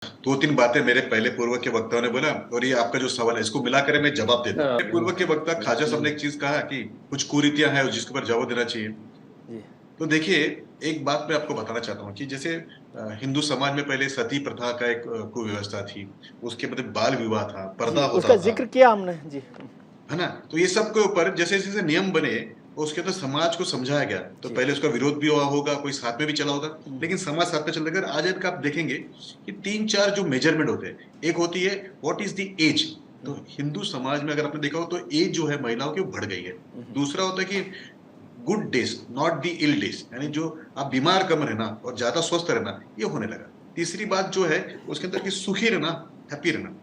2-3 बातें मेरे पहले पूर्व के वक्ताओं ने बोला और ये आपका जो सवाल है इसको मिलाकर मैं जवाब देता हूँ। मेरे पूर्व के वक्ता खाजा साहब ने एक चीज कहा कि कुछ कुरीतियां हैं जिसके ऊपर जवाब देना चाहिए। जी। तो देखिए, एक बात मैं आपको बताना चाहता हूँ कि जैसे हिंदू समाज में पहले सती प्रथा का एक कुव्यवस्था थी। उसके बाद बाल विवाह था, जी, पर्दा होता उसका था, ज़िक्र किया हमने। जी। है ना? तो ये सब के ऊपर जैसे-जैसे नियम बने, उसके तो समाज को समझाया गया। तो जी। पहले उसका विरोध भी हुआ होगा, कोई साथ में भी चला होगा, हुँ। लेकिन समाज साथ में चलता गया। आज तक आप देखेंगे कि 3-4 जो मेजरमेंट होते हैं। एक होती है व्हाट इज़ द एज। तो हुँ। हिंदू समाज में अगर आपने देखा हो तो एज जो है महिलाओं की वो बढ़ गई है। हुँ, हुँ। दूसरा होता है कि good days, not the ill days, यानी हुँ। जो आप बीमार कम रहना और ज़्यादा स्वस्थ रहना, ये होने लगा। तीसरी बात जो है उसके अंदर कि सुखी रहना, हैप्पी रहना।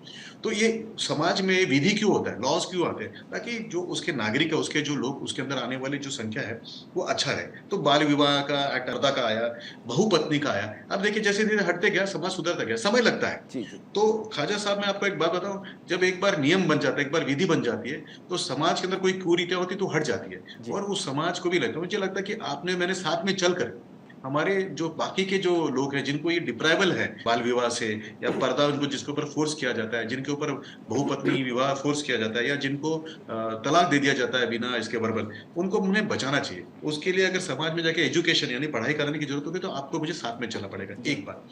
तो ये समाज में विधि क्यों होता है, लॉज़ क्यों आते हैं? ताकि जो उसके नागरिक है, उसके जो लोग उसके अंदर आने वाली जो संख्या है, वो अच्छा रहे। तो बाल विवाह का एक्ट पर्दा का आया, बहुपत्नी का आया। अब देखिए जैसे-जैसे हटते गया, समाज सुधरता गया, समय लगता है। जी, जी। तो ख़्वाजा साहब मैं आपको एक बात बताऊँ, जब एक बार नियम बन जाता है, एक बार विधि बन जाती है, तो समाज के अंदर कोई कुरीतियाँ होती है तो हट जाती है। जी। और उस समाज को भी लगता है, मुझे लगता है कि आपने मैंने साथ में चलकर हमारे जो बाकी के जो लोग हैं जिनको ये डिप्राइवल है बाल विवाह से या पर्दा उनको जिसके ऊपर फोर्स किया जाता है, जिनके ऊपर बहुपत्नी विवाह फोर्स किया जाता है या जिनको तलाक दे दिया जाता है बिना इसके वर्बल, उनको हमें बचाना चाहिए। उसके लिए अगर समाज में जाके एजुकेशन यानी पढ़ाई कराने की जरूरत होगी तो आपको मुझे साथ में चलना पड़ेगा, जी। एक बात।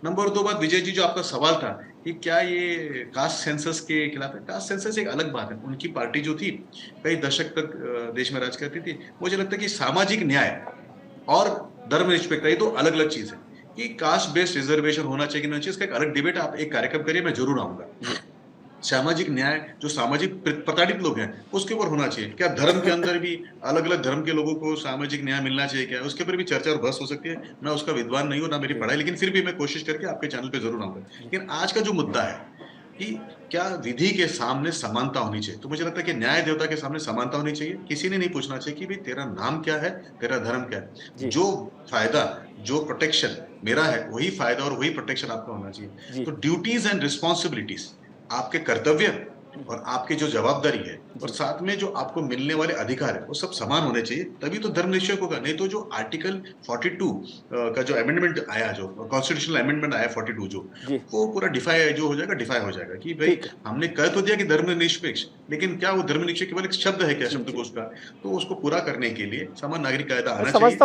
नंबर 2 बात, विजय जी जो आपका सवाल था कि क्या ये कास्ट सेंसस के खिलाफ है? कास्ट सेंसस एक अलग बात है। उनकी पार्टी जो थी, कई दशक तक देश में राज करती थी। मुझे लगता है कि सामाजिक न्याय और धर्मनिरपेक्षता ये तो अलग-अलग चीज़ है, कि कास्ट बेस्ड रिजर्वेशन होना चाहिए कि नहीं चाहिए, इसका एक अलग डिबेट आप एक कार्यक्रम करिए, मैं ज़रूर आऊँगा। जी। सामाजिक न्याय जो सामाजिक प्रताड़ित लोग हैं, उसके ऊपर होना चाहिए। क्या धर्म के अंदर भी अलग-अलग धर्म के लोगों को सामाजिक न्याय मिलना चाहिए क्या? उसके ऊपर भी चर्चा और बहस हो सकती है। मैं उसका विद्वान नहीं हूँ, ना मेरी जी। पढ़ाई, लेकिन फिर भी मैं कोशिश करके आपके चैनल पे ज़रूर आऊँगा। जी। लेकिन आज का जो मुद्दा है कि क्या विधि के सामने समानता होनी चाहिए? तो मुझे लगता है कि न्याय देवता के सामने समानता होनी चाहिए। किसी ने नहीं पूछना चाहिए कि भई तेरा नाम क्या है? तेरा धर्म क्या है? जी। जो फ़ायदा, जो प्रोटेक्शन मेरा है, वही फ़ायदा और वही प्रोटेक्शन आपका होना चाहिए। जी। तो ड्यूटीज़ एंड रिस्पॉन्सिबिलिटीज़ आपके कर्तव्य हुँ। और आपकी जो जवाबदारी है और जी। साथ में जो आपको मिलने वाले अधिकार है, वो सब समान होने चाहिए, तभी तो धर्मनिरपेक्ष होगा। नहीं तो जो आर्टिकल 42 का जो अमेंडमेंट आया, जो कॉन्स्टिट्यूशनल अमेंडमेंट आया 42 जो, जी। वो पूरा डिफाई हो जाएगा कि भई ठीक है। हमने कह तो दिया कि धर्मनिरपेक्ष, लेकिन क्या वो धर्मनिरपेक्ष केवल एक शब्द है क्या जी, जी। शब्दकोश का? तो उसको पूरा करने के लिए समान नागरिक कायदा मैं आना समझता चाहिए। हूँ